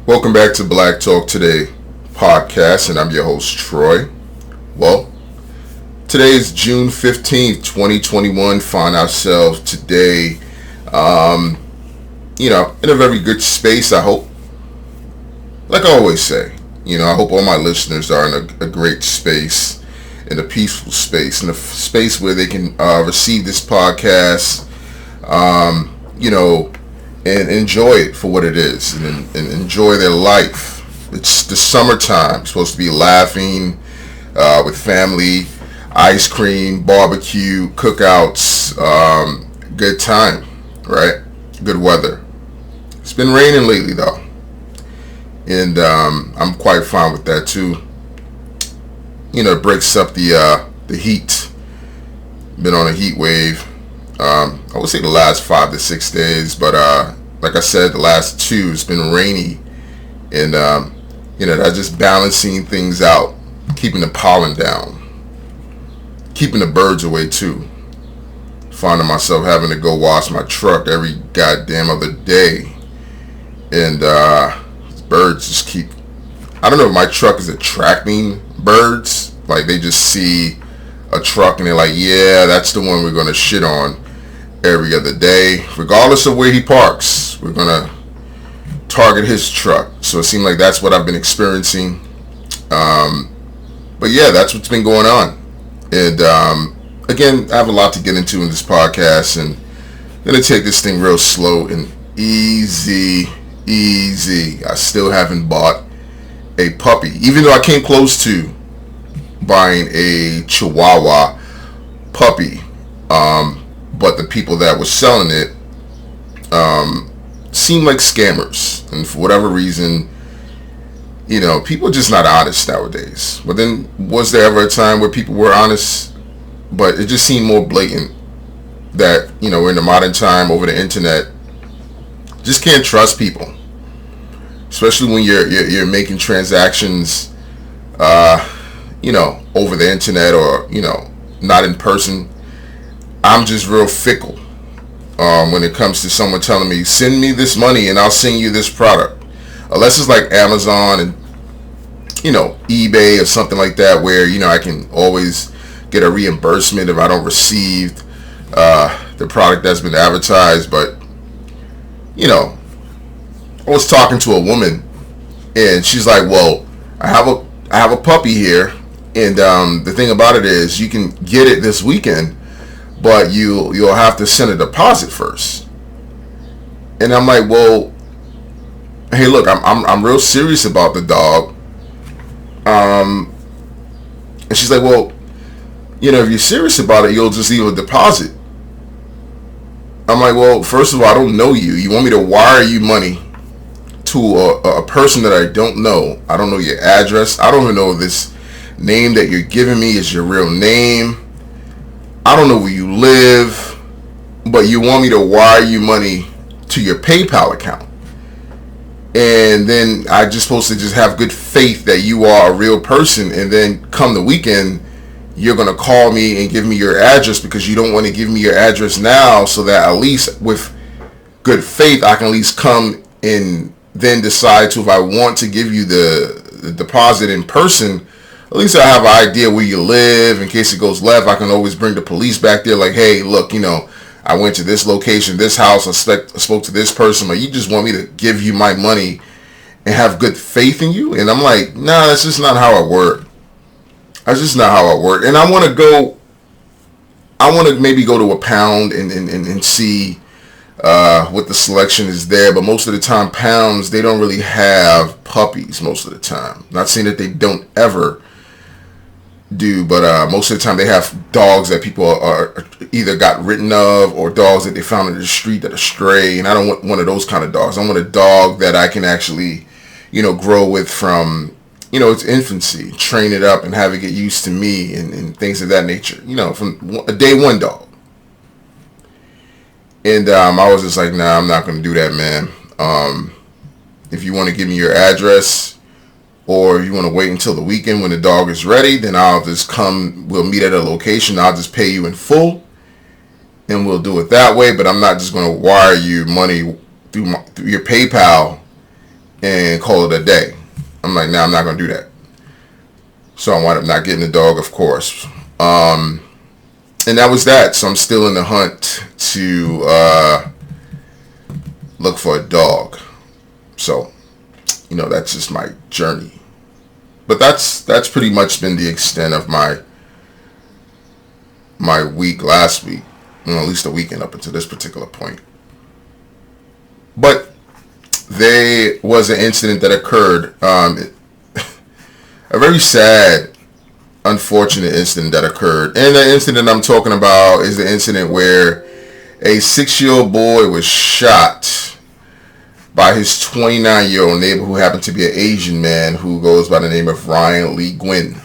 Welcome back to Black Talk Today podcast, and I'm your host, Troy. Well, today is June 15th, 2021. Find ourselves today, in a very good space, I hope. Like I always say, I hope all my listeners are in a great space, in a peaceful space, in a space where they can receive this podcast, and enjoy it for what it is, and enjoy their life. It's the summertime, supposed to be laughing with family, ice cream, barbecue, cookouts, good time, right? Good weather. It's been raining lately though, and I'm quite fine with that too. It breaks up the heat. Been on a heat wave. I would say the last 5 to 6 days, but like I said, the last 2 it's been rainy, and that's just balancing things out, keeping the pollen down, keeping the birds away too. Finding myself having to go wash my truck every goddamn other day, and birds just keep. I don't know if my truck is attracting birds, like they just see a truck and they're like, yeah, that's the one we're gonna shit on every other day, regardless of where he parks. We're gonna target his truck. So it seemed like that's what I've been experiencing. But yeah, that's what's been going on. And again, I have a lot to get into in this podcast, and I'm gonna take this thing real slow and easy. I still haven't bought a puppy, even though I came close to buying a Chihuahua puppy. But the people that were selling it seemed like scammers, and for whatever reason, people are just not honest nowadays. But then, was there ever a time where people were honest? But it just seemed more blatant that we're in the modern time over the internet. Just can't trust people, especially when you're making transactions, over the internet or not in person. I'm just real fickle when it comes to someone telling me, send me this money and I'll send you this product. Unless it's like Amazon and, eBay or something like that, where, I can always get a reimbursement if I don't receive the product that's been advertised. But, I was talking to a woman and she's like, well, I have a puppy here, and the thing about it is you can get it this weekend, but you'll have to send a deposit first. And I'm like, well, hey, look, I'm real serious about the dog. And she's like, well, if you're serious about it, you'll just leave a deposit. I'm like, well, first of all, I don't know you. You want me to wire you money to a person that I don't know? I don't know your address. I don't even know if this name that you're giving me is your real name. I don't know where you live, but you want me to wire you money to your PayPal account. And then I just supposed to just have good faith that you are a real person, and then come the weekend, you're going to call me and give me your address because you don't want to give me your address now, so that at least with good faith, I can at least come and then decide to, if I want to give you the deposit in person, at least I have an idea where you live. In case it goes left, I can always bring the police back there. Like, hey, look, I went to this location, this house, I spoke to this person. But you just want me to give you my money and have good faith in you? And I'm like, nah, that's just not how it works. That's just not how it works. And I want to maybe go to a pound and see what the selection is there. But most of the time, pounds, they don't really have puppies most of the time. Not saying that they don't ever do, but most of the time they have dogs that people are either got ridden of, or dogs that they found in the street that are stray. And I don't want one of those kind of dogs. I want a dog that I can actually, grow with from, its infancy, train it up and have it get used to me and things of that nature, from a day one dog. And I was just like, nah, I'm not going to do that, man. If you want to give me your address, or if you want to wait until the weekend when the dog is ready, then I'll just come, we'll meet at a location, I'll just pay you in full, and we'll do it that way. But I'm not just going to wire you money through your PayPal and call it a day. I'm like, nah, I'm not going to do that. So I wound up not getting the dog, of course. And that was that. So I'm still in the hunt to look for a dog. So, that's just my journey. But that's pretty much been the extent of my week last week. At least the weekend up until this particular point. But there was an incident that occurred. A very sad, unfortunate incident that occurred. And the incident I'm talking about is the incident where a 6-year-old boy was shot by his 29-year-old neighbor, who happened to be an Asian man who goes by the name of Ryan Le Nguyen.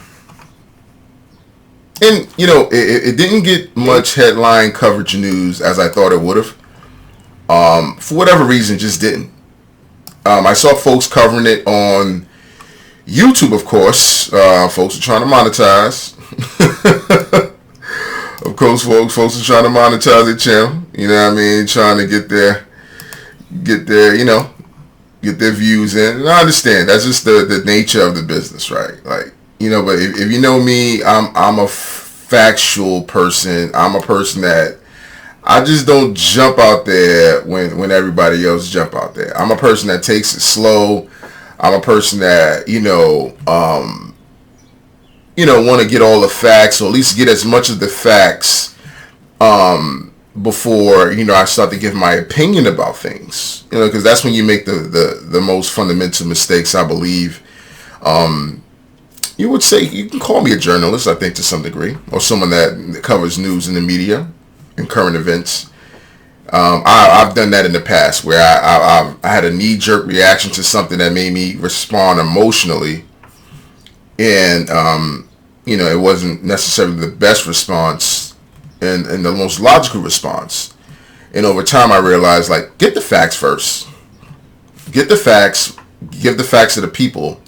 And, it didn't get much headline coverage news as I thought it would have. For whatever reason, just didn't. I saw folks covering it on YouTube, of course. Folks are trying to monetize. Of course, folks are trying to monetize their channel. You know what I mean? Trying to get their views in. And I understand. That's just the nature of the business, right? Like, but if you know me, I'm a factual person. I'm a person that I just don't jump out there when everybody else jump out there. I'm a person that takes it slow. I'm a person that, want to get all the facts, or at least get as much of the facts before, I start to give my opinion about things. Because that's when you make the most fundamental mistakes, I believe. You would say, you can call me a journalist, I think, to some degree, or someone that covers news in the media and current events. I've done that in the past, where I had a knee-jerk reaction to something that made me respond emotionally, and it wasn't necessarily the best response and the most logical response. And over time, I realized, like, get the facts first. Get the facts, give the facts to the people,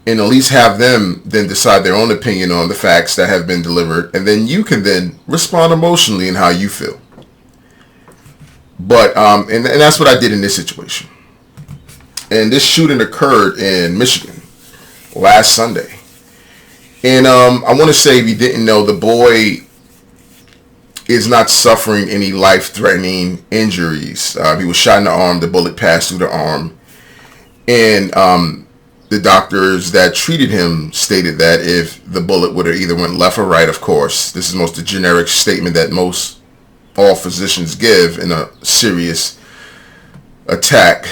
and at least have them then decide their own opinion on the facts that have been delivered, and then you can then respond emotionally in how you feel. But and that's what I did in this situation. And this shooting occurred in Michigan last Sunday. And I want to say, if you didn't know, the boy is not suffering any life-threatening injuries. He was shot in the arm. The bullet passed through the arm. And the doctors that treated him stated that if the bullet would have either went left or right, of course, this is most the generic statement that all physicians give in a serious attack,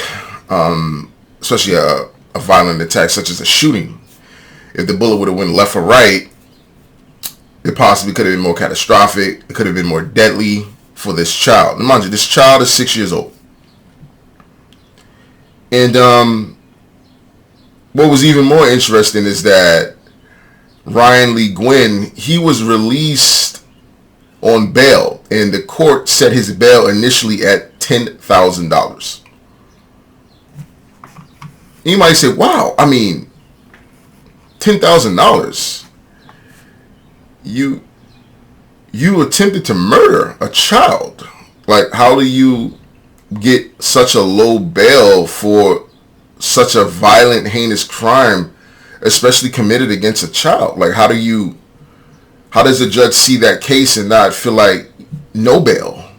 especially a violent attack such as a shooting. If the bullet would have went left or right, it possibly could have been more catastrophic. It could have been more deadly for this child. And mind you, this child is 6 years old. And what was even more interesting is that Ryan Le Nguyen, he was released on bail, and the court set his bail initially at $10,000. You might say, wow, I mean, $10,000. You attempted to murder a child. Like, how do you get such a low bail for such a violent, heinous crime, especially committed against a child? Like, how does the judge see that case and not feel like no bail?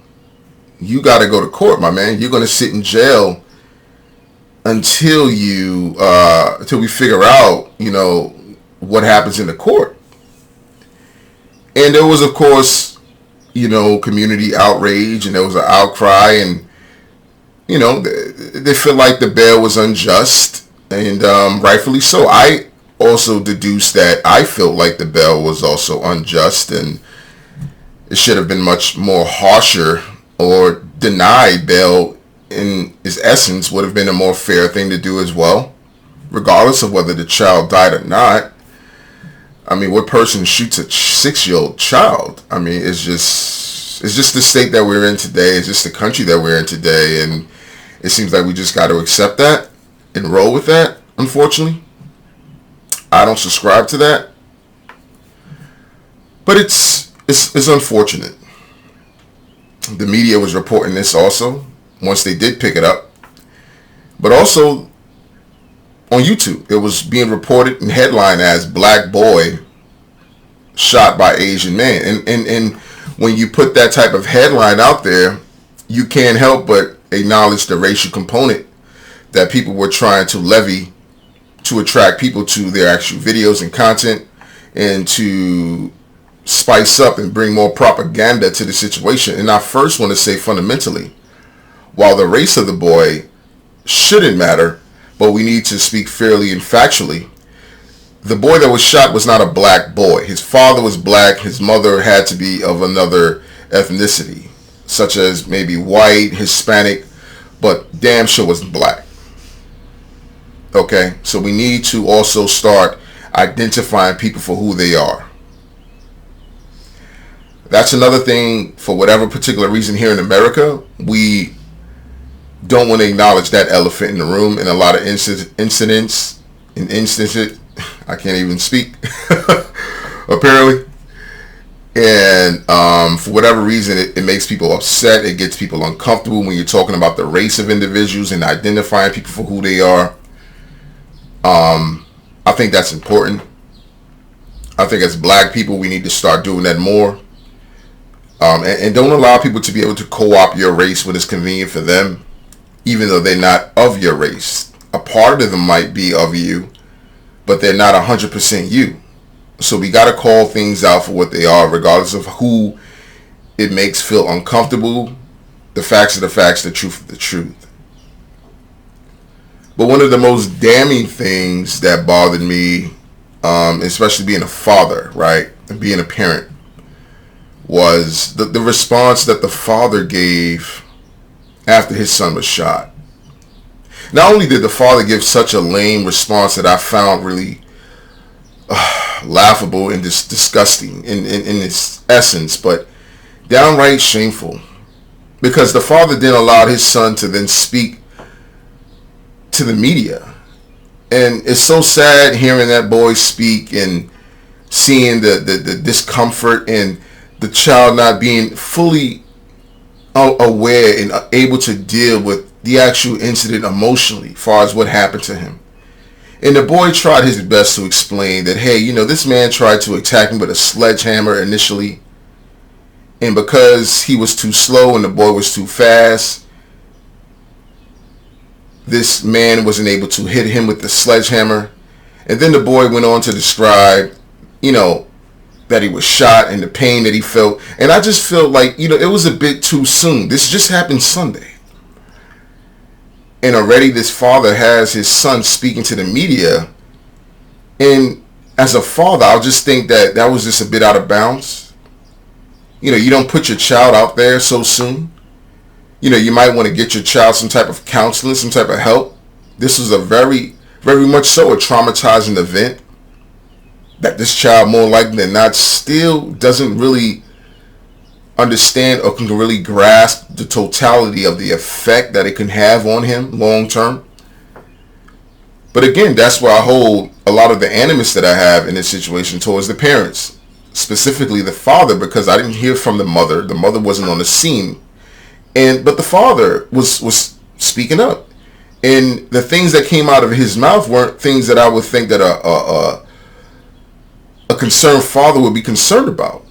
You got to go to court, my man. You're going to sit in jail until we figure out, what happens in the court. And there was, of course, community outrage, and there was an outcry, and, they feel like the bail was unjust, and rightfully so. I also deduced that I felt like the bail was also unjust, and it should have been much more harsher, or denied bail in its essence would have been a more fair thing to do as well, regardless of whether the child died or not. I mean, what person shoots a 6-year-old child? I mean, it's just the state that we're in today. It's just the country that we're in today, and it seems like we just got to accept that and roll with that. Unfortunately, I don't subscribe to that, but it's unfortunate. The media was reporting this also once they did pick it up, but also on YouTube. It was being reported and headlined as "Black Boy Shot by Asian Man." And when you put that type of headline out there, you can't help but acknowledge the racial component that people were trying to levy to attract people to their actual videos and content, and to spice up and bring more propaganda to the situation. And I first want to say, fundamentally, while the race of the boy shouldn't matter, but we need to speak fairly and factually, the boy that was shot was not a black boy. His father was black. His mother had to be of another ethnicity, such as maybe white, Hispanic, but damn sure wasn't black. Okay, so we need to also start identifying people for who they are. That's another thing. For whatever particular reason here in America, we don't want to acknowledge that elephant in the room in a lot of instances. I can't even speak, apparently. And for whatever reason, it makes people upset. It gets people uncomfortable when you're talking about the race of individuals and identifying people for who they are. I think that's important. I think as black people, we need to start doing that more. And don't allow people to be able to co-opt your race when it's convenient for them, even though they're not of your race. A part of them might be of you, but they're not 100% you. So we got to call things out for what they are, regardless of who it makes feel uncomfortable. The facts are the facts, the truth is the truth. But one of the most damning things that bothered me, especially being a father, right, and being a parent, was the response that the father gave after his son was shot. Not only did the father give such a lame response that I found really laughable and disgusting in its essence, but downright shameful, because the father then allowed his son to then speak to the media. And it's so sad hearing that boy speak and seeing the discomfort and the child not being fully aware and able to deal with the actual incident emotionally as far as what happened to him. And the boy tried his best to explain that, hey, this man tried to attack him with a sledgehammer initially, and because he was too slow and the boy was too fast, this man wasn't able to hit him with the sledgehammer. And then the boy went on to describe, that he was shot and the pain that he felt. And I just felt like, it was a bit too soon. This just happened Sunday. And already this father has his son speaking to the media. And as a father, I'll just think that was just a bit out of bounds. You don't put your child out there so soon. You might want to get your child some type of counseling, some type of help. This was a very, very much so a traumatizing event that this child, more likely than not, still doesn't really understand or can really grasp the totality of the effect that it can have on him long term. But again, that's where I hold a lot of the animus that I have in this situation towards the parents, specifically the father, because I didn't hear from the mother. The mother wasn't on the scene. But the father was speaking up. And the things that came out of his mouth weren't things that I would think that a concerned father would be concerned about.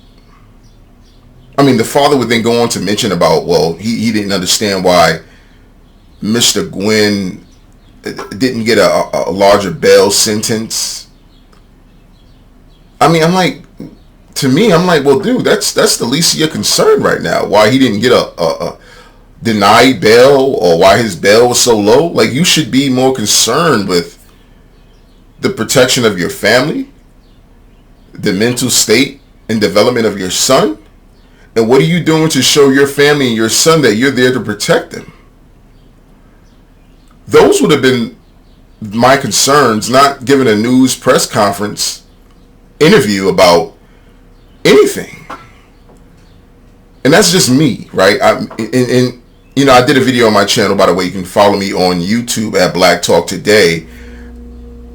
I mean, the father would then go on to mention about, well, he didn't understand why Mr. Nguyen didn't get a larger bail sentence. I mean, I'm like, well, dude, that's the least of your concern right now. Why he didn't get a denied bail, or why his bail was so low. Like, you should be more concerned with the protection of your family, the mental state and development of your son, and what are you doing to show your family and your son that you're there to protect them? Those would have been my concerns, not giving a news press conference interview about anything. And that's just me, right? I did a video on my channel, by the way. You can follow me on YouTube at Black Talk Today.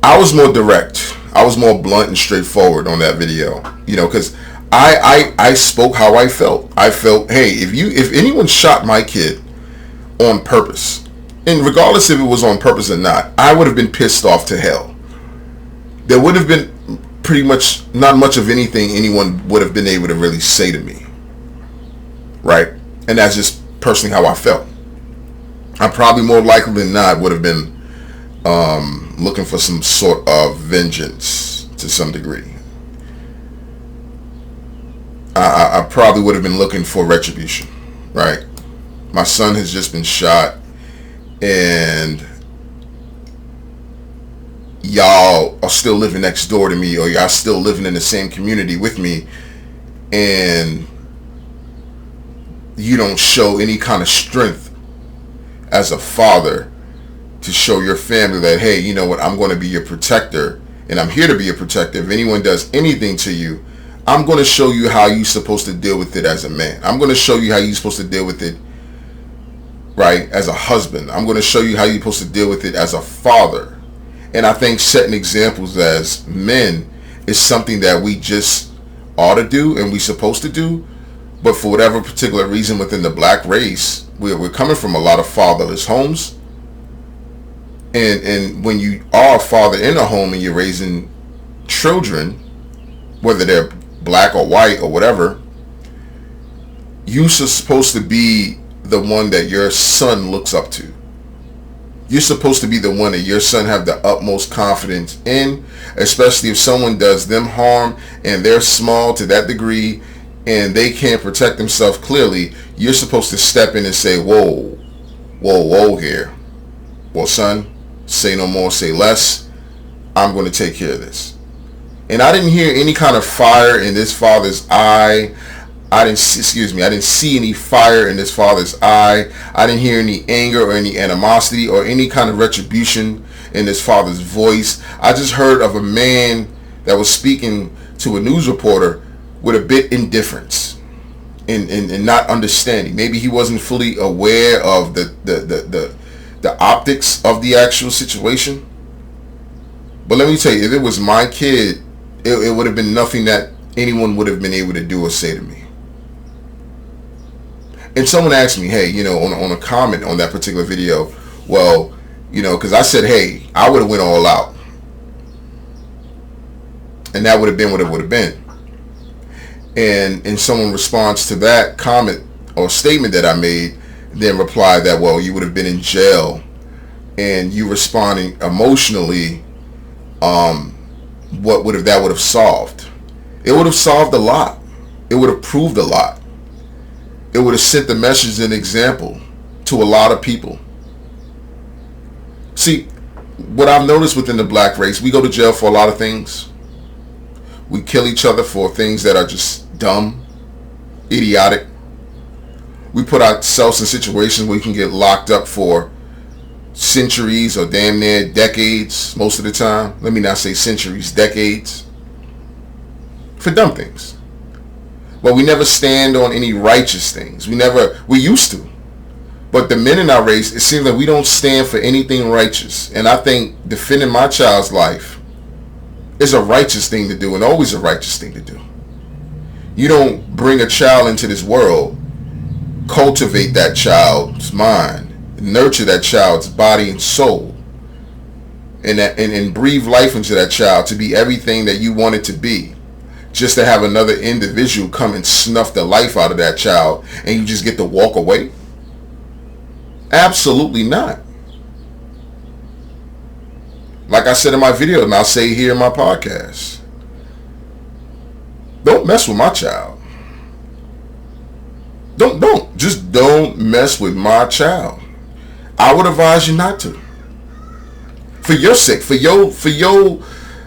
I was more direct. I was more blunt and straightforward on that video, because I spoke how I felt. I felt, hey, if anyone shot my kid on purpose, And regardless if it was on purpose or not, I would have been pissed off to hell. There would have been pretty much not much of anything anyone would have been able to really say to me. Right? And that's just personally how I felt. I probably more likely than not would have been looking for some sort of vengeance to some degree. I probably would have been looking for retribution. Right? My son has just been shot, and y'all are still living next door to me, or y'all still living in the same community with me, and you don't show any kind of strength as a father to show your family that, hey, you know what, I'm going to be your protector, and I'm here to be your protector. If anyone does anything to you, I'm going to show you how you're supposed to deal with it as a man. I'm going to show you how you're supposed to deal with it, right, as a husband. I'm going to show you how you're supposed to deal with it as a father. And I think setting examples as men is something that we just ought to do and we're supposed to do. But for whatever particular reason within the black race, we're coming from a lot of fatherless homes. And when you are a father in a home and you're raising children, whether they're black or white or whatever, you're supposed to be the one that your son looks up to. You're supposed to be the one that your son have the utmost confidence in, especially if someone does them harm and they're small to that degree and they can't protect themselves clearly. You're supposed to step in and say, whoa, whoa, whoa here. Well, son, say no more, say less. I'm going to take care of this. And I didn't hear any kind of fire in this father's eye. I didn't see any fire in this father's eye. I didn't hear any anger or any animosity or any kind of retribution in this father's voice. I just heard of a man that was speaking to a news reporter with a bit indifference and not understanding. Maybe he wasn't fully aware of the optics of the actual situation. But let me tell you, if it was my kid, it would have been nothing that anyone would have been able to do or say to me. And someone asked me, hey, you know, on a comment on that particular video, well, you know, because I said, hey, I would have went all out. And that would have been what it would have been. And someone responds to that comment or statement that I made, then replied that, well, you would have been in jail, and you responding emotionally, what would have solved? It would have solved a lot. It would have proved a lot. It would have sent the message and example to a lot of people. See, what I've noticed within the black race, we go to jail for a lot of things. We kill each other for things that are just dumb, idiotic. We put ourselves in situations where we can get locked up for centuries or damn near decades most of the time. Let me not say centuries, decades. For dumb things. But we never stand on any righteous things. We used to. But the men in our race, it seems like we don't stand for anything righteous. And I think defending my child's life is a righteous thing to do, and always a righteous thing to do. You don't bring a child into this world, cultivate that child's mind, nurture that child's body and soul, and breathe life into that child to be everything that you want it to be, just to have another individual come and snuff the life out of that child and you just get to walk away? Absolutely not. Like I said in my video, and I'll say here in my podcast, don't mess with my child. Just don't mess with my child. I would advise you not to. For your sake, for your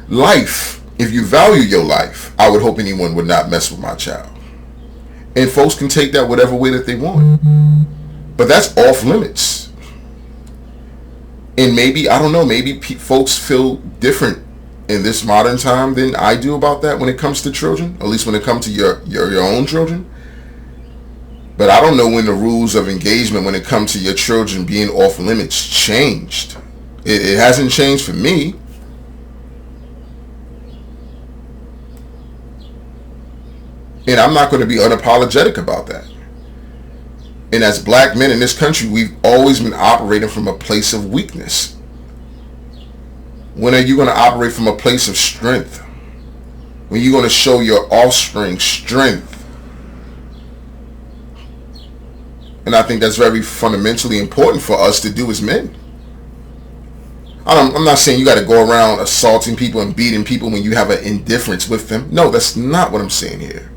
life. If you value your life, I would hope anyone would not mess with my child. And folks can take that whatever way that they want. But that's off limits. And maybe, I don't know, maybe folks feel different in this modern time than I do about that when it comes to children. At least when it comes to your own children. But I don't know when the rules of engagement when it comes to your children being off limits changed. It hasn't changed for me. And I'm not going to be unapologetic about that. And as black men in this country, we've always been operating from a place of weakness. When are you going to operate from a place of strength? When you're going to show your offspring strength? And I think that's very fundamentally important for us to do as men. I'm not saying you got to go around assaulting people and beating people when you have an indifference with them. No, that's not what I'm saying here.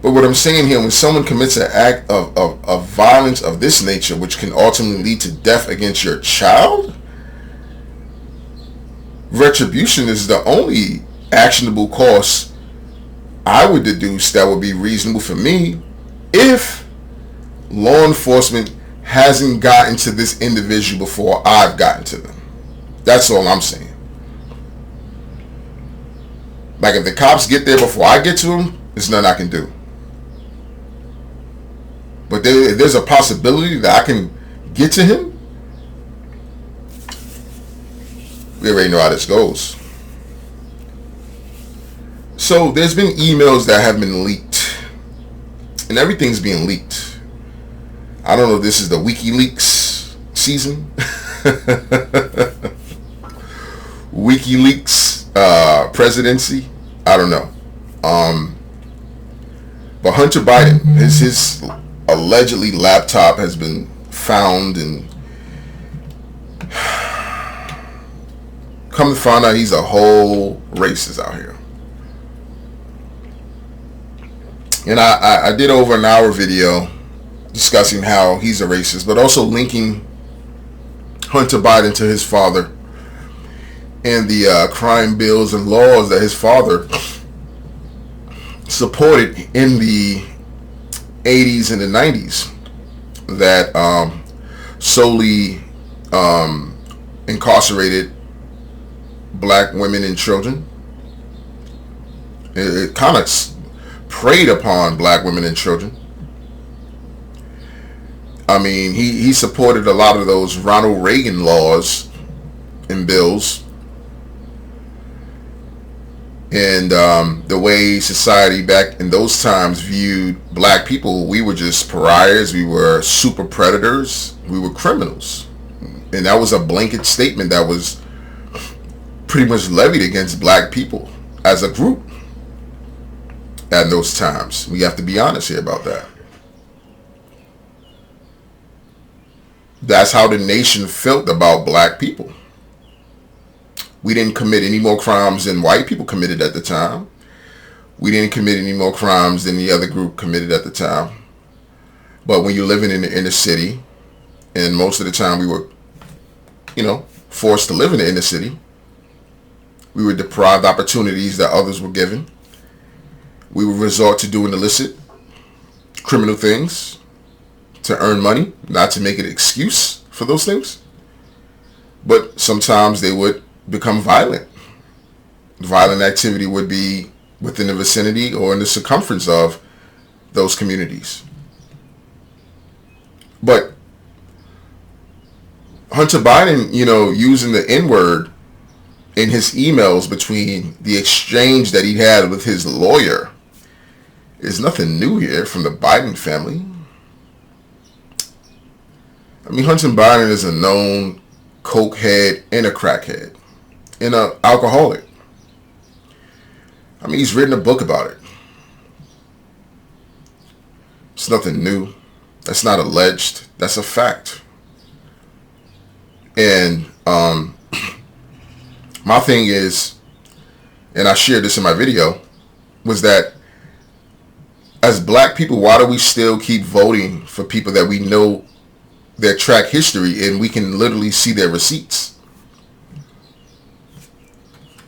But what I'm saying here, when someone commits an act of violence of this nature, which can ultimately lead to death against your child, retribution is the only actionable course I would deduce that would be reasonable for me if law enforcement hasn't gotten to this individual before I've gotten to them. That's all I'm saying. Like, if the cops get there before I get to them, there's nothing I can do. But there's a possibility that I can get to him. We already know how this goes. So there's been emails that have been leaked. And everything's being leaked. I don't know if this is the WikiLeaks season. WikiLeaks presidency. I don't know. But Hunter Biden, his allegedly laptop has been found, and come to find out he's a whole racist out here. And I did over an hour video discussing how he's a racist, but also linking Hunter Biden to his father and the crime bills and laws that his father supported in the 80s and the 90s that solely incarcerated black women and children. It kind of preyed upon black women and children. I mean, he supported a lot of those Ronald Reagan laws and bills. And the way society back in those times viewed black people, we were just pariahs, we were super predators, we were criminals. And that was a blanket statement that was pretty much levied against black people as a group at those times. We have to be honest here about that. That's how the nation felt about black people. We didn't commit any more crimes than white people committed at the time. We didn't commit any more crimes than the other group committed at the time. But when you're living in the inner city, and most of the time we were, forced to live in the inner city, we were deprived opportunities that others were given. We would resort to doing illicit, criminal things to earn money, not to make an excuse for those things. But sometimes they would become violent. Violent activity would be within the vicinity or in the circumference of those communities. But Hunter Biden, using the N-word in his emails between the exchange that he had with his lawyer is nothing new here from the Biden family. I mean, Hunter Biden is a known cokehead and a crackhead and an alcoholic. I mean, he's written a book about it. It's nothing new. That's not alleged. That's a fact. And my thing is, and I shared this in my video, was that as black people, why do we still keep voting for people that we know their track history and we can literally see their receipts?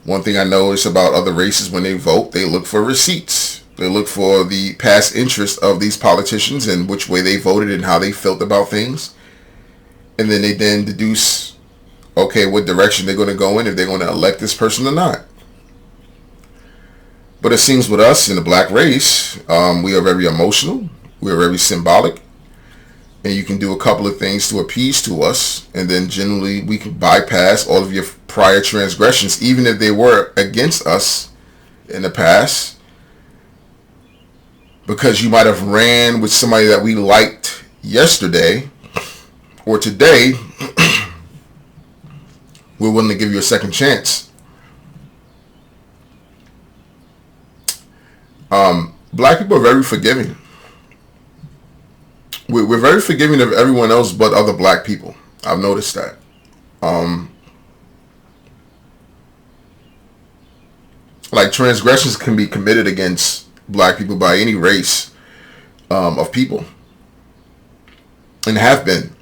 One thing I know is about other races, when they vote, they look for receipts. They look for the past interest of these politicians and which way they voted and how they felt about things. And then they deduce, okay, what direction they're going to go in, if they're going to elect this person or not. But it seems with us in the black race, we are very emotional. We are very symbolic. And you can do a couple of things to appease to us. And then generally we can bypass all of your prior transgressions, even if they were against us in the past. because you might have ran with somebody that we liked yesterday or today, we're willing to give you a second chance. Black people are very forgiving. We're very forgiving of everyone else but other black people. I've noticed that. Like transgressions can be committed against black people by any race of people, and have been.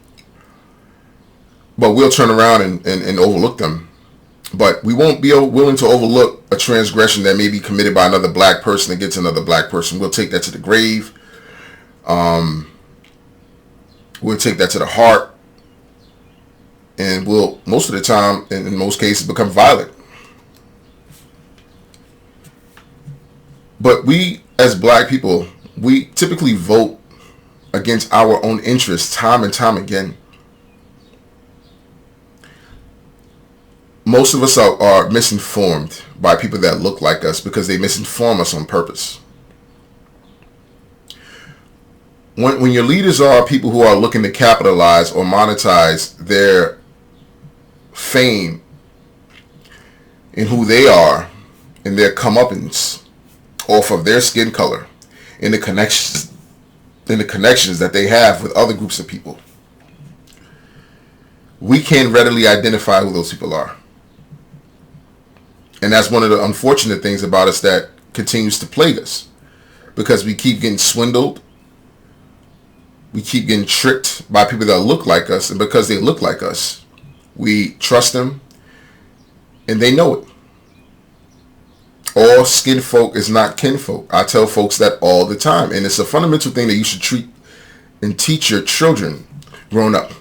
But we'll turn around and overlook them. But we won't be willing to overlook a transgression that may be committed by another black person against another black person. We'll take that to the grave. We'll take that to the heart. And we'll, most of the time, in most cases, become violent. But we, as black people, we typically vote against our own interests time and time again. Most of us are misinformed by people that look like us because they misinform us on purpose. When your leaders are people who are looking to capitalize or monetize their fame in who they are and their comeuppance off of their skin color and the connections that they have with other groups of people, we can't readily identify who those people are. And that's one of the unfortunate things about us that continues to plague us, because we keep getting swindled. We keep getting tricked by people that look like us, and because they look like us, we trust them, and they know it. All skin folk is not kinfolk. I tell folks that all the time, and it's a fundamental thing that you should treat and teach your children growing up.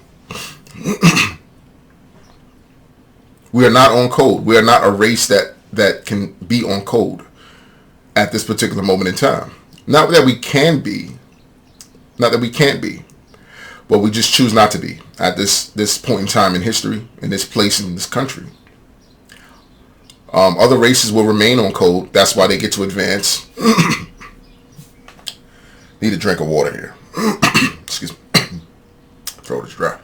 We are not on code. We are not a race that can be on code at this particular moment in time. Not that we can be. Not that we can't be. But we just choose not to be at this point in time in history, in this place, in this country. Other races will remain on code. That's why they get to advance. Need a drink of water here. Excuse me. Throat is dry.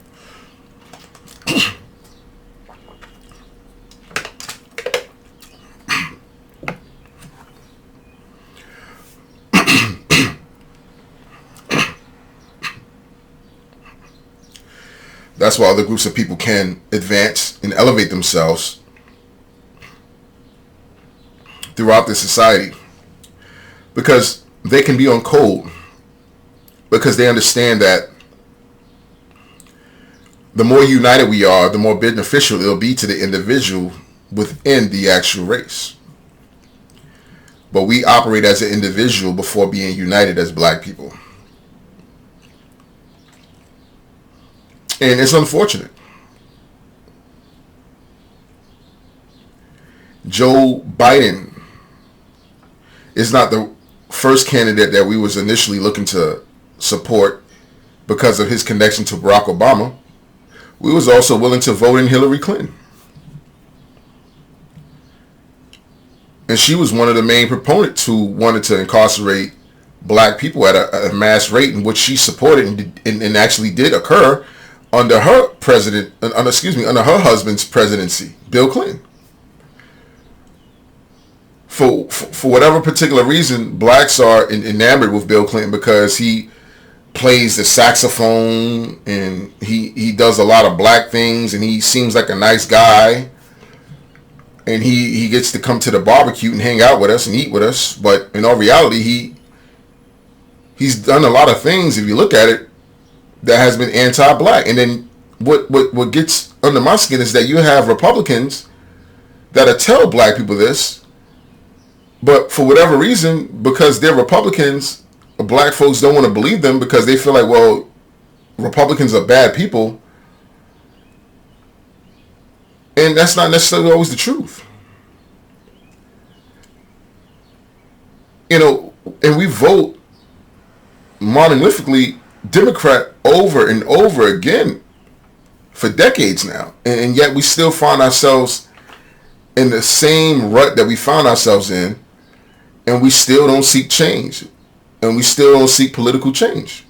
That's why other groups of people can advance and elevate themselves throughout this society, because they can be on code, because they understand that the more united we are, the more beneficial it'll be to the individual within the actual race. But we operate as an individual before being united as black people. And it's unfortunate. Joe Biden is not the first candidate that we was initially looking to support because of his connection to Barack Obama. We was also willing to vote in Hillary Clinton. And she was one of the main proponents who wanted to incarcerate black people at a mass rate, in which she supported and actually did occur under her under her husband's presidency, Bill Clinton. For whatever particular reason, blacks are enamored with Bill Clinton because he plays the saxophone and he does a lot of black things, and he seems like a nice guy, and he gets to come to the barbecue and hang out with us and eat with us. But in all reality, he's done a lot of things, if you look at it, that has been anti-black. And then what gets under my skin is that you have Republicans that tell black people this, but for whatever reason, because they're Republicans, black folks don't want to believe them because they feel like, well, Republicans are bad people. And that's not necessarily always the truth. You know, and we vote monolithically Democrat over and over again for decades now. And yet we still find ourselves in the same rut that we found ourselves in, and we still don't seek change. And we still don't seek political change.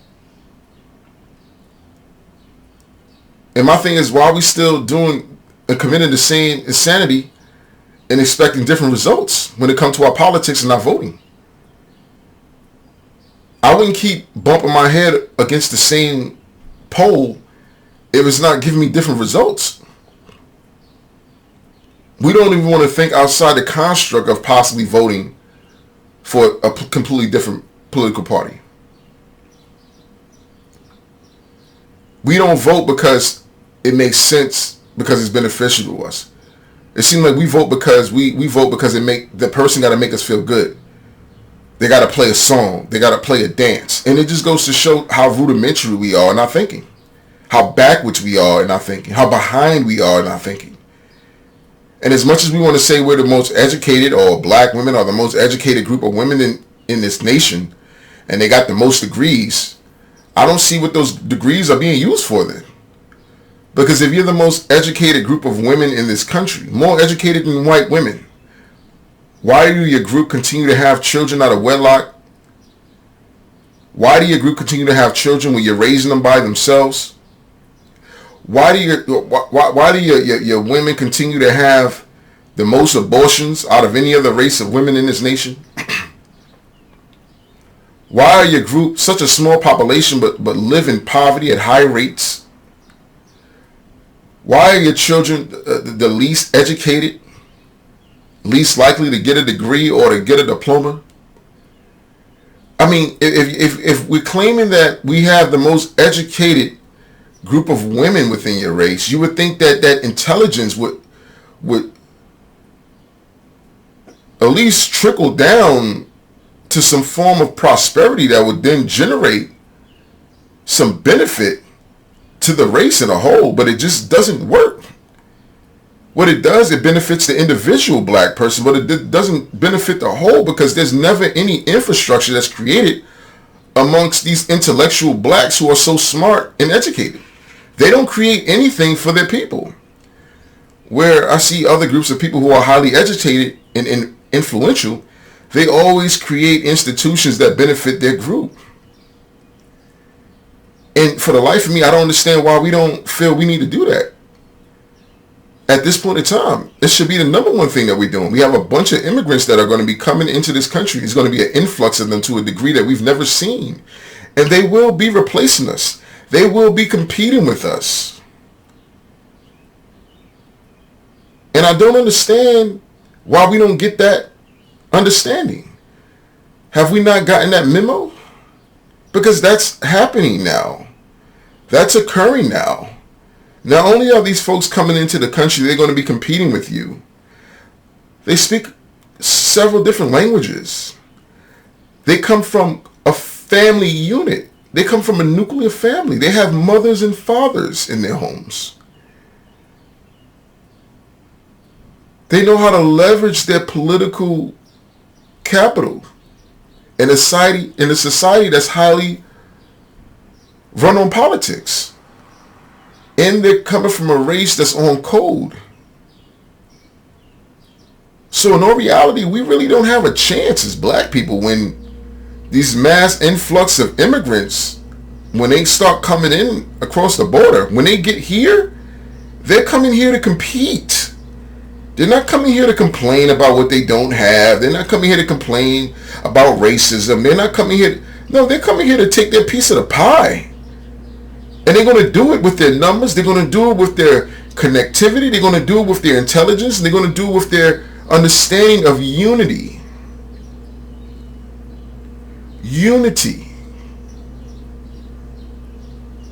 And my thing is, why are we still doing and committing the same insanity and expecting different results when it comes to our politics and our voting? I wouldn't keep bumping my head against the same pole if it's not giving me different results. We don't even want to think outside the construct of possibly voting for a completely different political party. We don't vote because it makes sense, because it's beneficial to us. It seems like we vote because we vote because the person got to make us feel good. They got to play a song. They got to play a dance. And it just goes to show how rudimentary we are in our thinking. How backwards we are in our thinking. How behind we are in our thinking. And as much as we want to say we're the most educated, or black women are the most educated group of women in this nation, and they got the most degrees, I don't see what those degrees are being used for then. Because if you're the most educated group of women in this country, more educated than white women, why do your group continue to have children out of wedlock? Why do your group continue to have children when you're raising them by themselves? Why do your women continue to have the most abortions out of any other race of women in this nation? Why are your group such a small population but live in poverty at high rates? Why are your children the least educated, least likely to get a degree or to get a diploma? I mean, if we're claiming that we have the most educated group of women within your race, you would think that intelligence would at least trickle down to some form of prosperity that would then generate some benefit to the race in a whole. But it just doesn't work. What it does, it benefits the individual black person, but it doesn't benefit the whole, because there's never any infrastructure that's created amongst these intellectual blacks who are so smart and educated. They don't create anything for their people. Where I see other groups of people who are highly educated and influential, they always create institutions that benefit their group. And for the life of me, I don't understand why we don't feel we need to do that. At this point in time, it should be the number one thing that we're doing. We have a bunch of immigrants that are going to be coming into this country. It's going to be an influx of them to a degree that we've never seen. And they will be replacing us. They will be competing with us. And I don't understand why we don't get that understanding. Have we not gotten that memo? Because that's happening now. That's occurring now. Not only are these folks coming into the country, they're going to be competing with you. They speak several different languages. They come from a family unit. They come from a nuclear family. They have mothers and fathers in their homes. They know how to leverage their political capital in a society that's highly run on politics. And they're coming from a race that's on code. So in all reality, we really don't have a chance as black people when these mass influx of immigrants, when they start coming in across the border, when they get here, they're coming here to compete. They're not coming here to complain about what they don't have. They're not coming here to complain about racism. They're not coming here. No, they're coming here to take their piece of the pie. And they're going to do it with their numbers. They're going to do it with their connectivity. They're going to do it with their intelligence. And they're going to do it with their understanding of unity. Unity.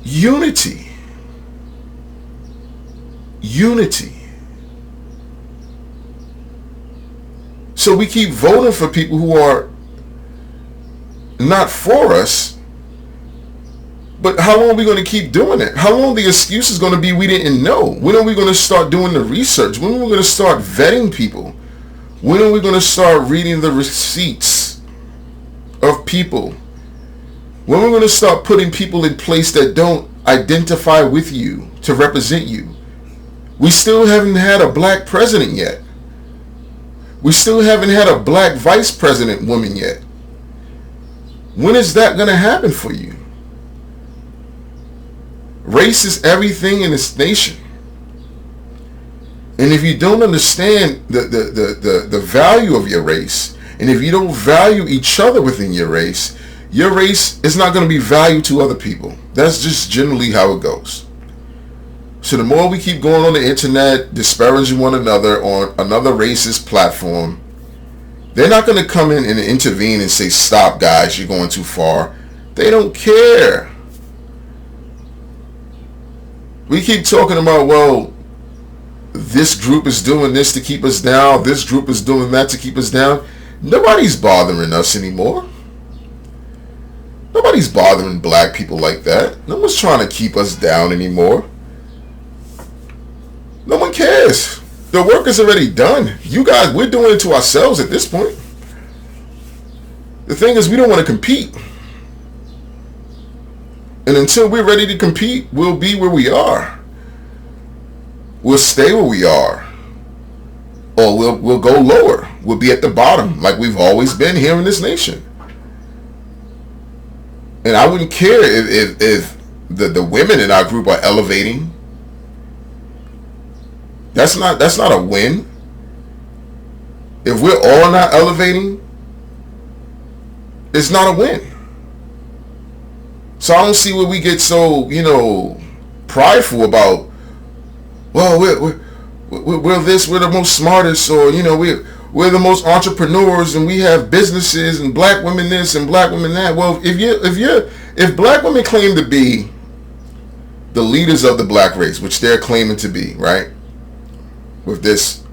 Unity. Unity. So we keep voting for people who are not for us. But how long are we going to keep doing it? How long the excuse is going to be we didn't know? When are we going to start doing the research? When are we going to start vetting people? When are we going to start reading the receipts of people? When are we going to start putting people in place that don't identify with you to represent you? We still haven't had a black president yet. We still haven't had a black vice president woman yet. When is that going to happen for you? Race is everything in this nation. And if you don't understand the value of your race, and if you don't value each other within your race is not going to be valued to other people. That's just generally how it goes. So the more we keep going on the internet, disparaging one another on another racist platform, they're not going to come in and intervene and say, stop guys, you're going too far. They don't care. We keep talking about, well, this group is doing this to keep us down, this group is doing that to keep us down. Nobody's bothering us anymore. Nobody's bothering black people like that. No one's trying to keep us down anymore. No one cares. The work is already done. You guys, we're doing it to ourselves at this point. The thing is, we don't want to compete. And until we're ready to compete, we'll be where we are. We'll stay where we are. Or we'll go lower. We'll be at the bottom like we've always been here in this nation. And I wouldn't care if the women in our group are elevating. That's not a win. If we're all not elevating, it's not a win. So I don't see where we get so, prideful about, well, we're this, we're the most smartest, or, we're the most entrepreneurs, and we have businesses, and black women this and black women that. Well, if black women claim to be the leaders of the black race, which they're claiming to be, right, with this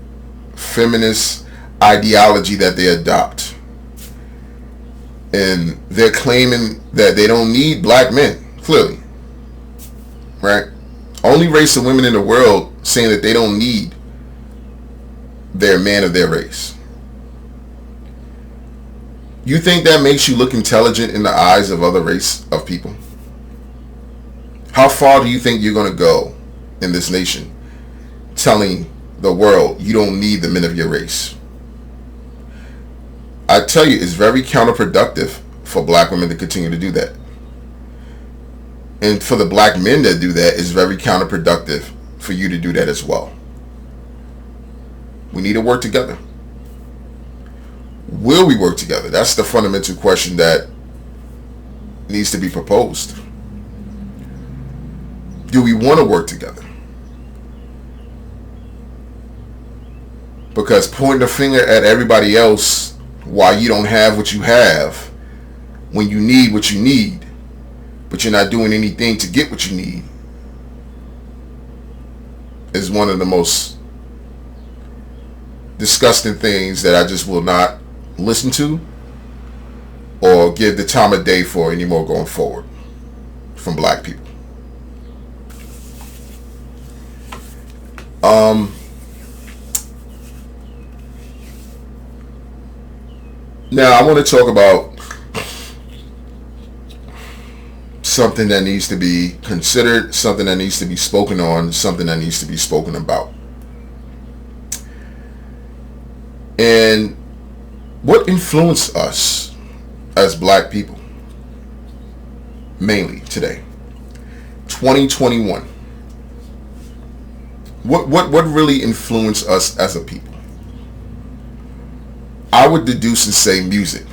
feminist ideology that they adopt, and they're claiming that they don't need black men, clearly, right? Only race of women in the world saying that they don't need their man of their race. You think that makes you look intelligent in the eyes of other race of people? How far do you think you're going to go in this nation telling the world you don't need the men of your race? I tell you, it's very counterproductive for black women to continue to do that. And for the black men that do that, it's very counterproductive for you to do that as well. We need to work together. Will we work together? That's the fundamental question that needs to be proposed. Do we want to work together? Because pointing the finger at everybody else why you don't have what you have when you need what you need, but you're not doing anything to get what you need, is one of the most disgusting things that I just will not listen to or give the time of day for anymore going forward from black people. Now I want to talk about something that needs to be considered, something that needs to be spoken on, something that needs to be spoken about. And what influenced us as black people mainly today, 2021? What really influenced us as a people? I would deduce and say music.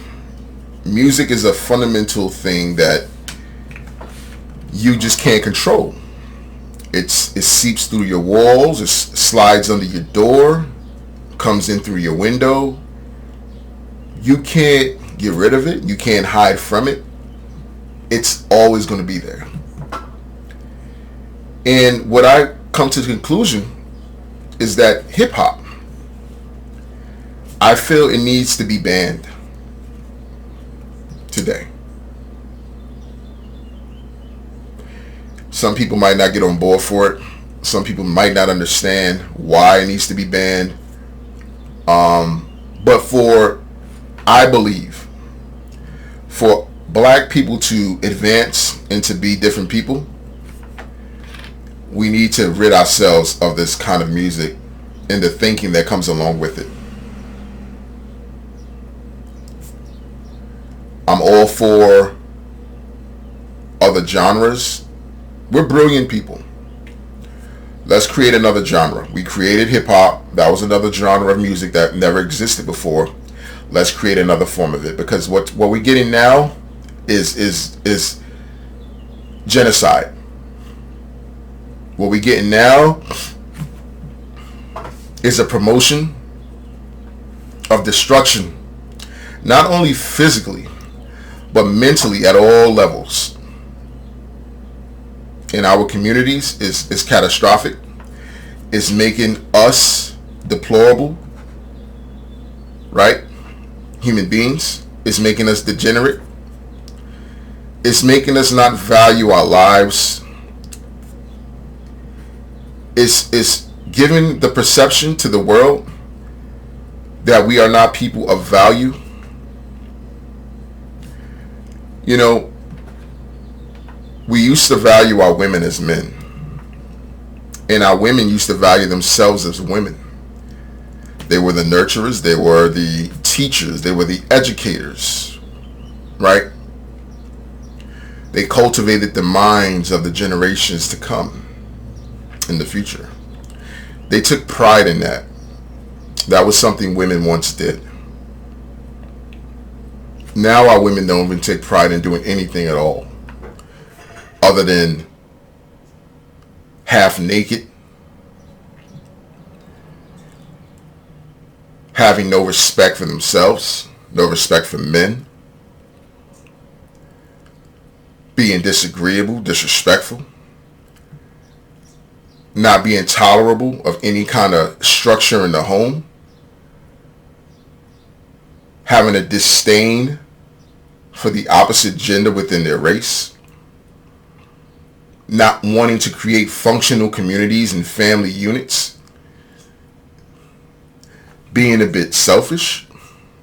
Music is a fundamental thing that you just can't control. It seeps through your walls, it slides under your door, comes in through your window. You can't get rid of it. You can't hide from it. It's always going to be there. And what I come to the conclusion is that hip hop, I feel it needs to be banned today. Some people might not get on board for it. Some people might not understand why it needs to be banned. But I believe, for black people to advance and to be different people, we need to rid ourselves of this kind of music and the thinking that comes along with it. I'm all for other genres. We're brilliant people. Let's create another genre. We created hip hop. That was another genre of music that never existed before. Let's create another form of it, because what we're getting now is genocide. What we're getting now is a promotion of destruction, not only physically but mentally at all levels. In our communities is catastrophic. It's making us deplorable, right? Human beings. It's making us degenerate. It's making us not value our lives. It's giving the perception to the world that we are not people of value. You know, we used to value our women as men, and our women used to value themselves as women. They were the nurturers, they were the teachers, they were the educators, right? They cultivated the minds of the generations to come in the future. They took pride in that. That was something women once did. Now our women don't even take pride in doing anything at all, other than half naked, having no respect for themselves, no respect for men, being disagreeable, disrespectful, not being tolerable of any kind of structure in the home, having a disdain for the opposite gender within their race, not wanting to create functional communities and family units, being a bit selfish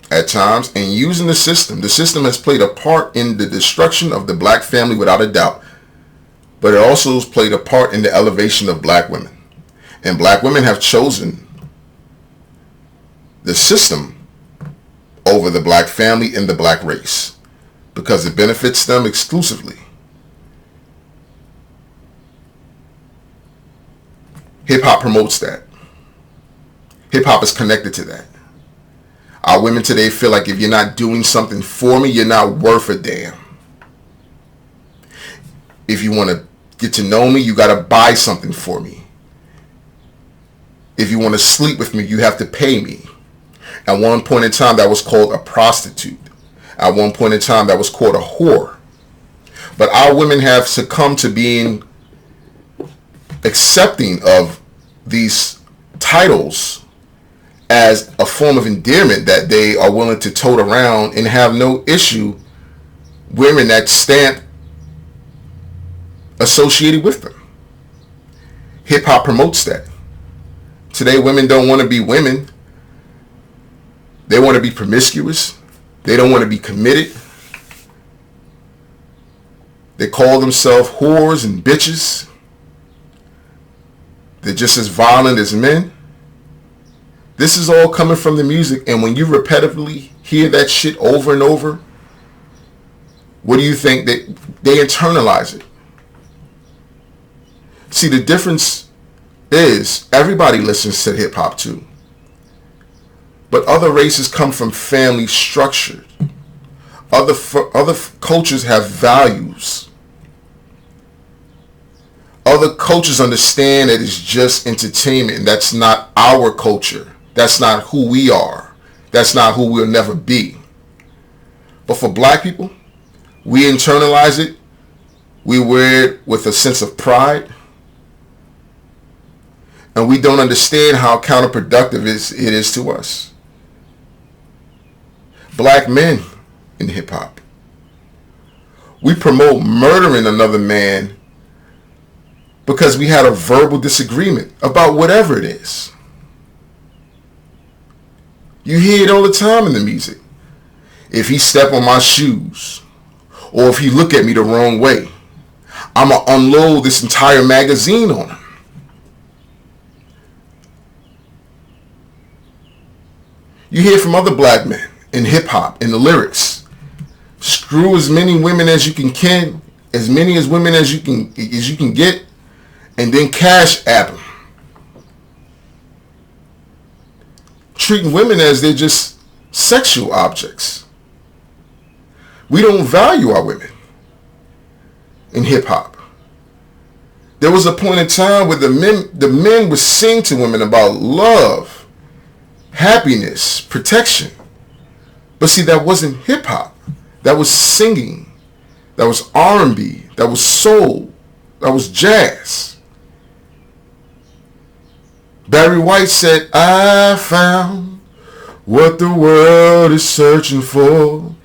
at times, and using the system. The system has played a part in the destruction of the black family without a doubt, but it also has played a part in the elevation of black women. And black women have chosen the system over the black family and the black race because it benefits them exclusively. Hip-hop promotes that. Hip-hop is connected to that. Our women today feel like if you're not doing something for me, you're not worth a damn. If you want to get to know me, you got to buy something for me. If you want to sleep with me, you have to pay me. At one point in time, that was called a prostitute. At one point in time, that was called a whore. But our women have succumbed to being accepting of these titles as a form of endearment that they are willing to tote around and have no issue wearing that stamp associated with them. Hip-hop promotes that. Today, women don't want to be women. They want to be promiscuous. They don't want to be committed. They call themselves whores and bitches. They're just as violent as men. This is all coming from the music, and when you repetitively hear that shit over and over, what do you think? They internalize it. See, the difference is everybody listens to hip-hop too. But other races come from family structure. Other cultures have values. Other cultures understand that it's just entertainment, and that's not our culture. That's not who we are. That's not who we'll never be. But for black people, we internalize it. We wear it with a sense of pride. And we don't understand how counterproductive it is to us. Black men in hip-hop, we promote murdering another man because we had a verbal disagreement about whatever it is. You hear it all the time in the music. If he step on my shoes, or if he look at me the wrong way, I'ma unload this entire magazine on him. You hear from other black men in hip-hop, in the lyrics, screw as many women as you can, as many as women as you can get, and then cash app them. Treating women as they're just sexual objects. We don't value our women in hip hop. There was a point in time where the men would sing to women about love, happiness, protection. But see, that wasn't hip hop. That was singing. That was R&B. That was soul. That was jazz. Barry White said, I found what the world is searching for.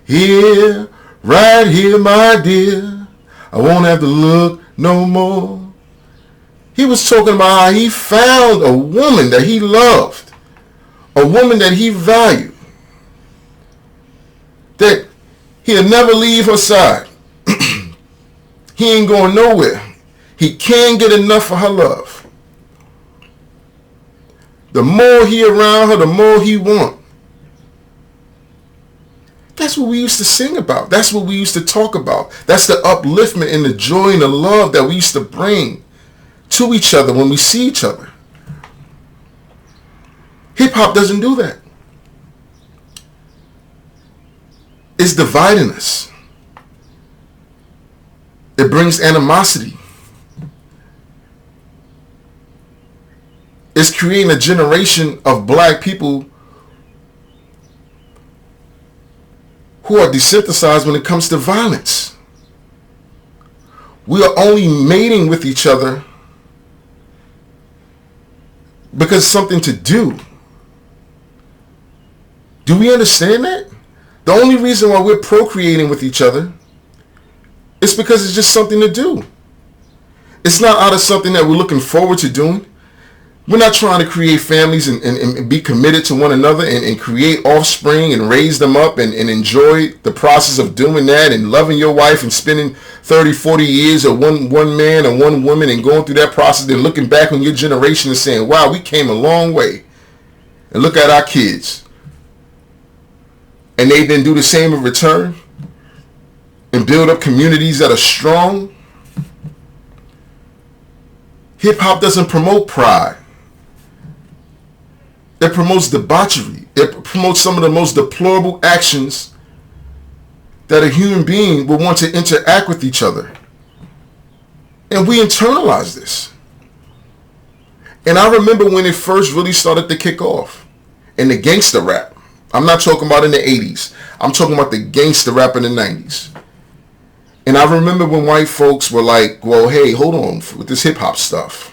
Here, right here, my dear. I won't have to look no more. He was talking about how he found a woman that he loved. A woman that he valued. That he'll never leave her side. He ain't going nowhere. He can't get enough of her love. The more he around her, the more he want. That's what we used to sing about. That's what we used to talk about. That's the upliftment and the joy and the love that we used to bring to each other when we see each other. Hip hop doesn't do that. It's dividing us. It brings animosity. It's creating a generation of black people who are desensitized when it comes to violence. We are only mating with each other because it's something to do. Do we understand that? The only reason why we're procreating with each other is because it's just something to do. It's not out of something that we're looking forward to doing. We're not trying to create families and be committed to one another and create offspring and raise them up and enjoy the process of doing that and loving your wife and spending 30, 40 years of one man or one woman and going through that process and looking back on your generation and saying, wow, we came a long way. And look at our kids. And they then do the same in return and build up communities that are strong. Hip hop doesn't promote pride. It promotes debauchery. It promotes some of the most deplorable actions that a human being would want to interact with each other. And we internalize this. And I remember when it first really started to kick off in the gangster rap. I'm not talking about in the 80s. I'm talking about the gangster rap in the 90s. And I remember when white folks were like, well, hey, hold on with this hip hop stuff.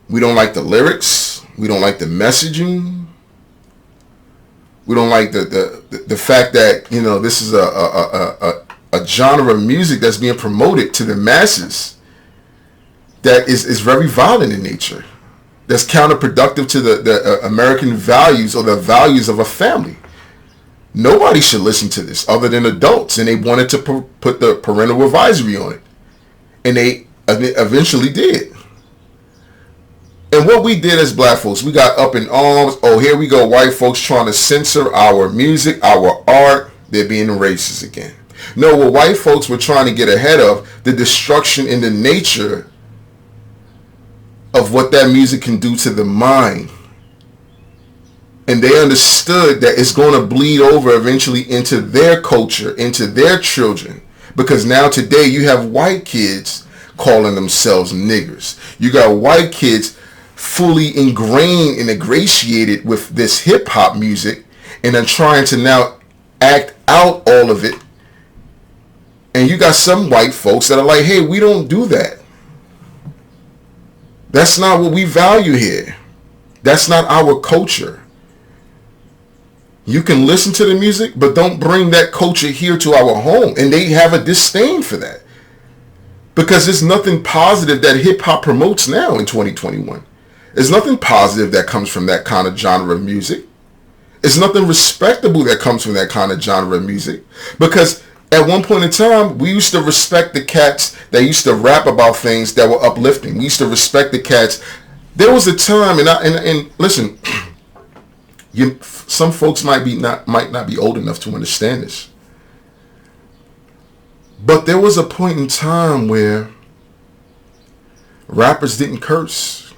We don't like the lyrics. We don't like the messaging. We don't like the fact that, you know, this is a genre of music that's being promoted to the masses that is very violent in nature. That's counterproductive to the American values or the values of a family. Nobody should listen to this other than adults, and they wanted to put the parental advisory on it. And they eventually did. And what we did as black folks, we got up in arms. Oh, here we go, white folks trying to censor our music, our art. They're being racist again. No, what white folks were trying to get ahead of, the destruction in the nature of what that music can do to the mind. And they understood that it's going to bleed over eventually into their culture, into their children. Because now today you have white kids calling themselves niggers. You got white kids fully ingrained and ingratiated with this hip hop music and are trying to now act out all of it. And you got some white folks that are like, hey, we don't do that. That's not what we value here. That's not our culture. You can listen to the music, but don't bring that culture here to our home. And they have a disdain for that. Because there's nothing positive that hip hop promotes now in 2021. There's nothing positive that comes from that kind of genre of music. There's nothing respectable that comes from that kind of genre of music. Because at one point in time, we used to respect the cats that used to rap about things that were uplifting. We used to respect the cats. There was a time, and listen, Some folks might not be old enough to understand this. But there was a point in time where rappers didn't curse.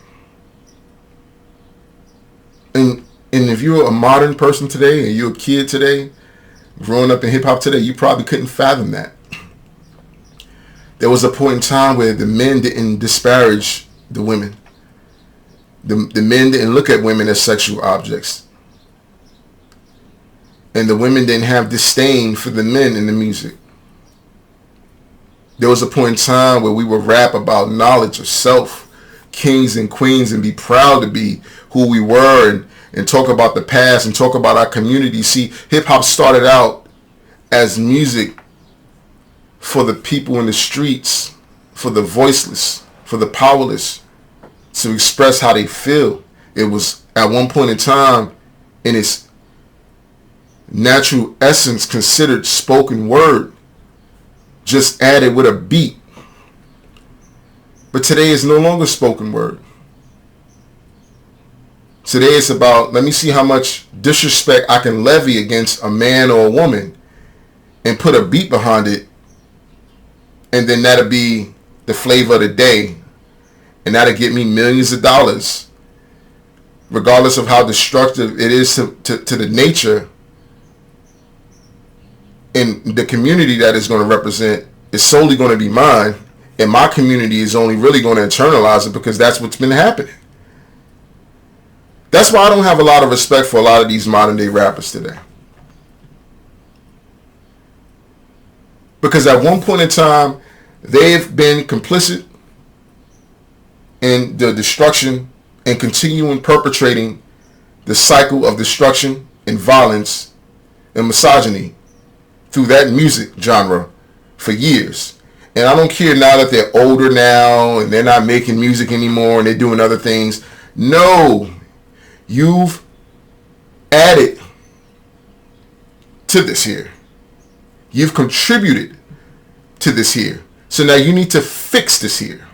And if you're a modern person today and you're a kid today, growing up in hip hop today, you probably couldn't fathom that. There was a point in time where the men didn't disparage the women. The men didn't look at women as sexual objects. And the women didn't have disdain for the men in the music. There was a point in time where we would rap about knowledge of self, kings and queens, and be proud to be who we were, and talk about the past and talk about our community. See, hip-hop started out as music for the people in the streets, for the voiceless, for the powerless, to express how they feel. It was, at one point in time, in its natural essence, considered spoken word, just added with a beat. But today is no longer spoken word. Today it's about, let me see how much disrespect I can levy against a man or a woman and put a beat behind it, and then that'll be the flavor of the day, and that'll get me millions of dollars, regardless of how destructive it is to the nature and the community that is going to represent. Is solely going to be mine, and my community is only really going to internalize it because that's what's been happening. That's why I don't have a lot of respect for a lot of these modern day rappers today. Because at one point in time, they've been complicit in the destruction and continuing perpetrating the cycle of destruction and violence and misogyny through that music genre for years. And I don't care now that they're older now and they're not making music anymore and they're doing other things. No, you've added to this here. You've contributed to this here. So now you need to fix this here.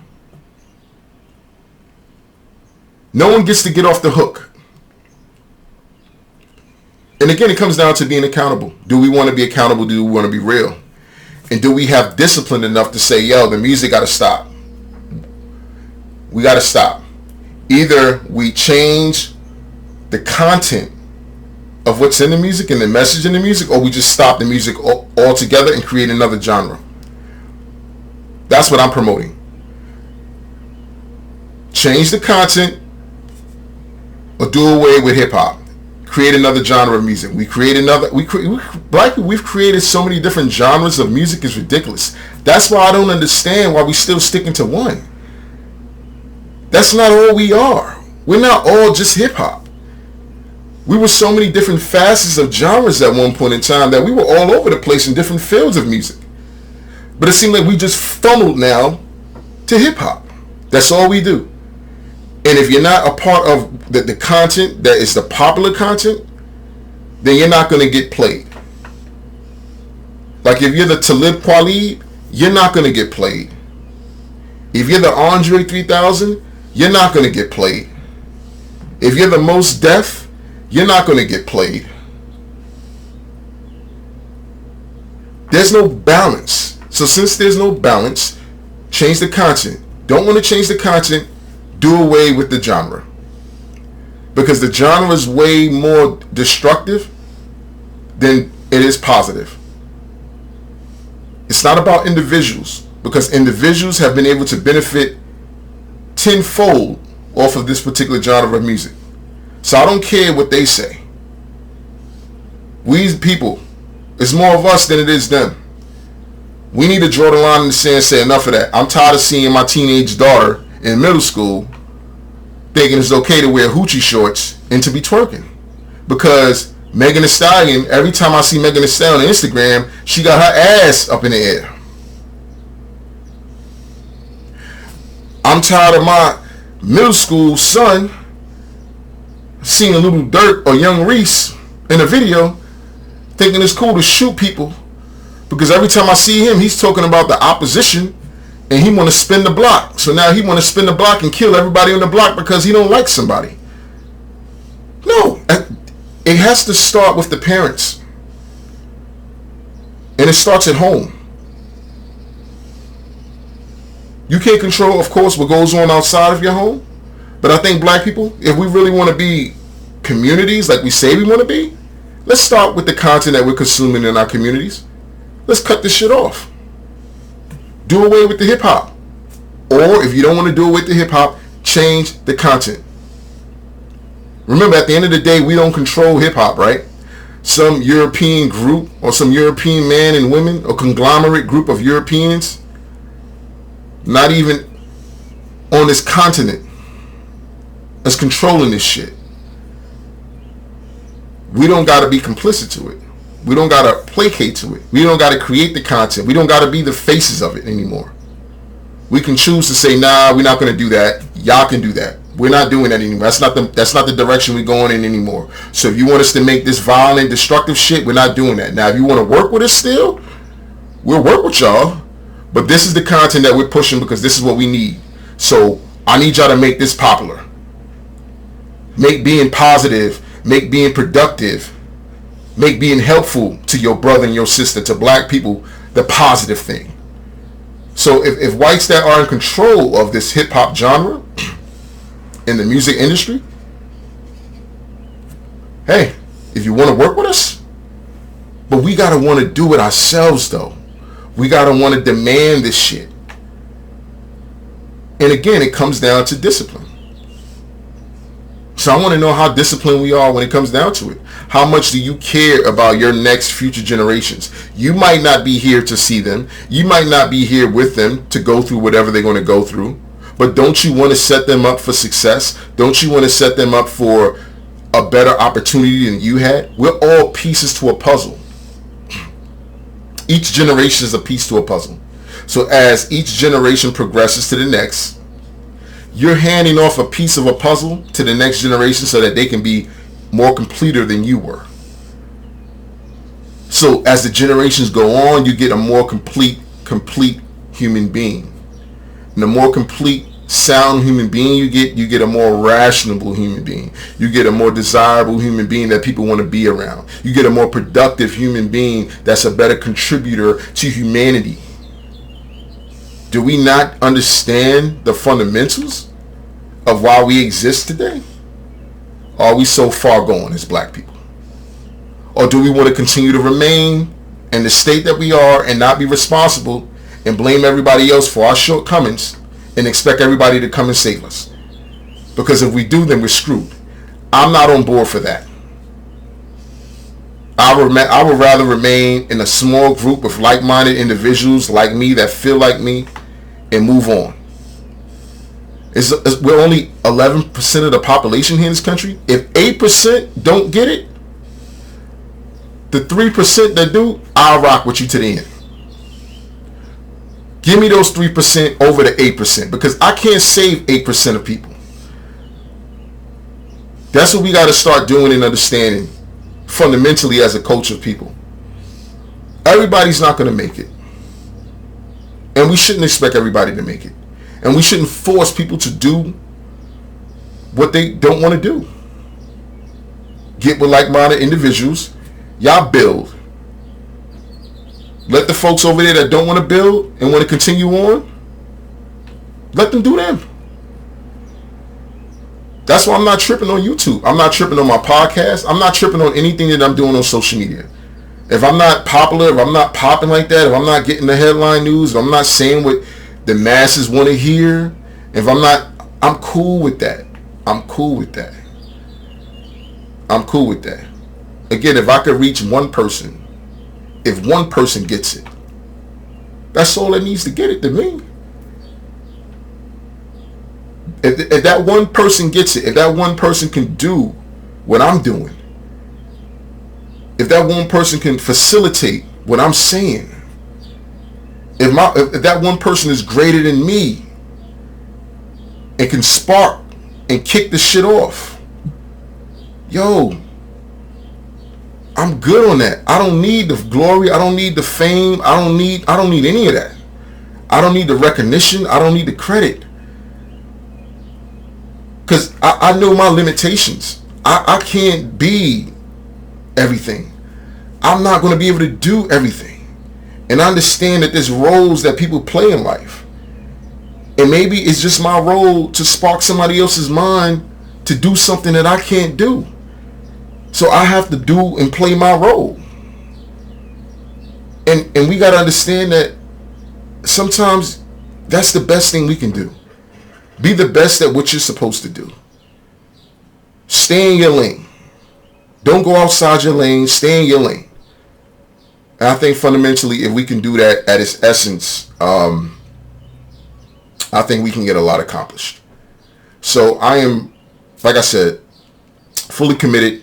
No one gets to get off the hook. And again, it comes down to being accountable. Do we want to be accountable? Do we want to be real? And do we have discipline enough to say, yo, the music got to stop? We got to stop. Either we change the content of what's in the music and the message in the music, or we just stop the music altogether and create another genre. That's what I'm promoting. Change the content or do away with hip hop. Create another genre of music. We've created so many different genres of music, is ridiculous. That's why I don't understand why we still sticking to one. That's not all we are. We're not all just hip hop. We were so many different facets of genres at one point in time that we were all over the place in different fields of music. But it seemed like we just funneled now to hip hop. That's all we do. And if you're not a part of the content that is the popular content, then you're not going to get played. Like if you're the Talib Kweli, you're not going to get played. If you're the Andre 3000, you're not going to get played. If you're the Most Def, you're not going to get played. There's no balance. So since there's no balance, change the content. Don't want to change the content, do away with the genre. Because the genre is way more destructive than it is positive. It's not about individuals, because individuals have been able to benefit tenfold off of this particular genre of music. So I don't care what they say. We people, it's more of us than it is them. We need to draw the line in the sand and say enough of that. I'm tired of seeing my teenage daughter in middle school thinking it's okay to wear hoochie shorts and to be twerking. Because Megan Thee Stallion, every time I see Megan Thee Stallion on Instagram, she got her ass up in the air. I'm tired of my middle school son seeing Little Durk or Young Reese in a video thinking it's cool to shoot people. Because every time I see him, he's talking about the opposition and he want to spin the block. So now he want to spin the block and kill everybody on the block because he don't like somebody. No. It has to start with the parents. And it starts at home. You can't control, of course, what goes on outside of your home. But I think black people, if we really want to be communities like we say we want to be, let's start with the content that we're consuming in our communities. Let's cut this shit off. Do away with the hip hop. Or if you don't want to do away with the hip hop, change the content. Remember, at the end of the day, we don't control hip hop, right? Some European group or some European men and women or conglomerate group of Europeans, not even on this continent, is controlling this shit. We don't got to be complicit to it. We don't got to placate to it. We don't got to create the content. We don't got to be the faces of it anymore. We can choose to say, nah, we're not going to do that. Y'all can do that. We're not doing that anymore. That's not the direction we're going in anymore. So if you want us to make this violent, destructive shit, we're not doing that. Now, if you want to work with us still, we'll work with y'all. But this is the content that we're pushing because this is what we need. So I need y'all to make this popular. Make being positive, make being productive, make being helpful to your brother and your sister, to black people, the positive thing. So if whites that are in control of this hip hop genre in the music industry, hey, if you want to work with us, but we got to want to do it ourselves though. We got to want to demand this shit. And again, it comes down to discipline. So I want to know how disciplined we are when it comes down to it. How much do you care about your next future generations? You might not be here to see them. You might not be here with them to go through whatever they're going to go through. But don't you want to set them up for success? Don't you want to set them up for a better opportunity than you had? We're all pieces to a puzzle. Each generation is a piece to a puzzle. So as each generation progresses to the next, you're handing off a piece of a puzzle to the next generation so that they can be more completer than you were. So as the generations go on, you get a more complete human being. And the more complete, sound human being you get a more rational human being. You get a more desirable human being that people want to be around. You get a more productive human being that's a better contributor to humanity. Do we not understand the fundamentals of why we exist today? Are we so far gone as black people? Or do we want to continue to remain in the state that we are and not be responsible and blame everybody else for our shortcomings and expect everybody to come and save us? Because if we do, then we're screwed. I'm not on board for that. I would rather remain in a small group of like-minded individuals like me that feel like me and move on. We're only 11% of the population here in this country. If 8% don't get it, the 3% that do, I'll rock with you to the end. Give me those 3% over the 8% because I can't save 8% of people. That's what we got to start doing and understanding fundamentally as a culture of people. Everybody's not going to make it. And we shouldn't expect everybody to make it. And we shouldn't force people to do what they don't want to do. Get with like-minded individuals. Y'all build. Let the folks over there that don't want to build and want to continue on, let them do them. That's why I'm not tripping on YouTube. I'm not tripping on my podcast. I'm not tripping on anything that I'm doing on social media. If I'm not popular, if I'm not popping like that, if I'm not getting the headline news, if I'm not saying what the masses want to hear, if I'm not, I'm cool with that. I'm cool with that. I'm cool with that. Again, if I could reach one person, if one person gets it, that's all that needs to get it to me. If that one person gets it, if that one person can do what I'm doing, if that one person can facilitate what I'm saying, if that one person is greater than me and can spark and kick the shit off, yo, I'm good on that. I don't need the glory. I don't need the fame. I don't need any of that. I don't need the recognition. I don't need the credit. Because I know my limitations. I can't be everything. I'm not going to be able to do everything. And I understand that there's roles that people play in life. And maybe it's just my role to spark somebody else's mind to do something that I can't do. So I have to do and play my role. And we got to understand that sometimes that's the best thing we can do. Be the best at what you're supposed to do. Stay in your lane. Don't go outside your lane. Stay in your lane. And I think fundamentally, if we can do that at its essence, I think we can get a lot accomplished. So I am, like I said, fully committed.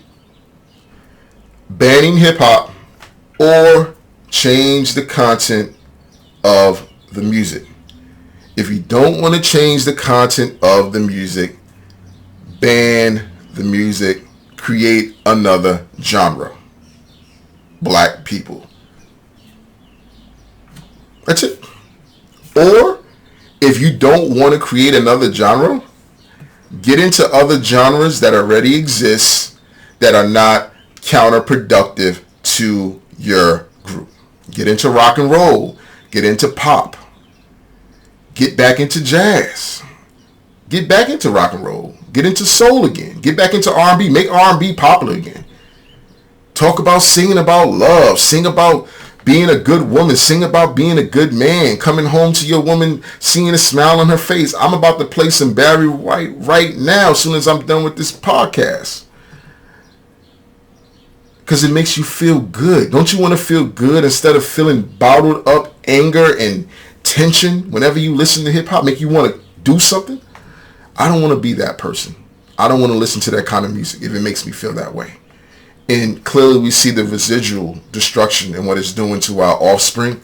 Banning hip-hop or change the content of the music. If you don't want to change the content of the music, ban the music, create another genre. Black people. That's it. Or if you don't want to create another genre, get into other genres that already exist that are not counterproductive to your group. Get into rock and roll. Get into pop. Get back into jazz. Get back into rock and roll. Get into soul again. Get back into R&B. Make R&B popular again. Talk about singing about love. Sing about being a good woman. Sing about being a good man. Coming home to your woman, seeing a smile on her face. I'm about to play some Barry White right now as soon as I'm done with this podcast. Because it makes you feel good. Don't you want to feel good instead of feeling bottled up anger and tension whenever you listen to hip hop? Make you want to do something? I don't want to be that person. I don't want to listen to that kind of music if it makes me feel that way. And clearly we see the residual destruction and what it's doing to our offspring.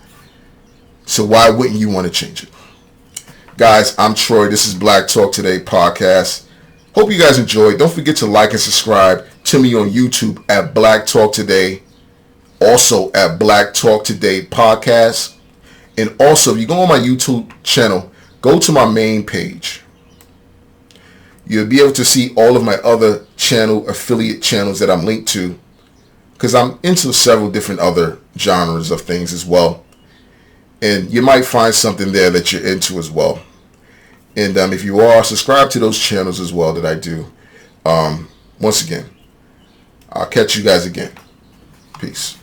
So why wouldn't you want to change it? Guys, I'm Troy. This is Black Talk Today podcast. Hope you guys enjoyed. Don't forget to like and subscribe to me on YouTube at Black Talk Today. Also at Black Talk Today podcast. And also, if you go on my YouTube channel, go to my main page. You'll be able to see all of my other channel affiliate channels that I'm linked to, because I'm into several different other genres of things as well. And you might find something there that you're into as well. And if you are, subscribe to those channels as well that I do. Once again, I'll catch you guys again. Peace.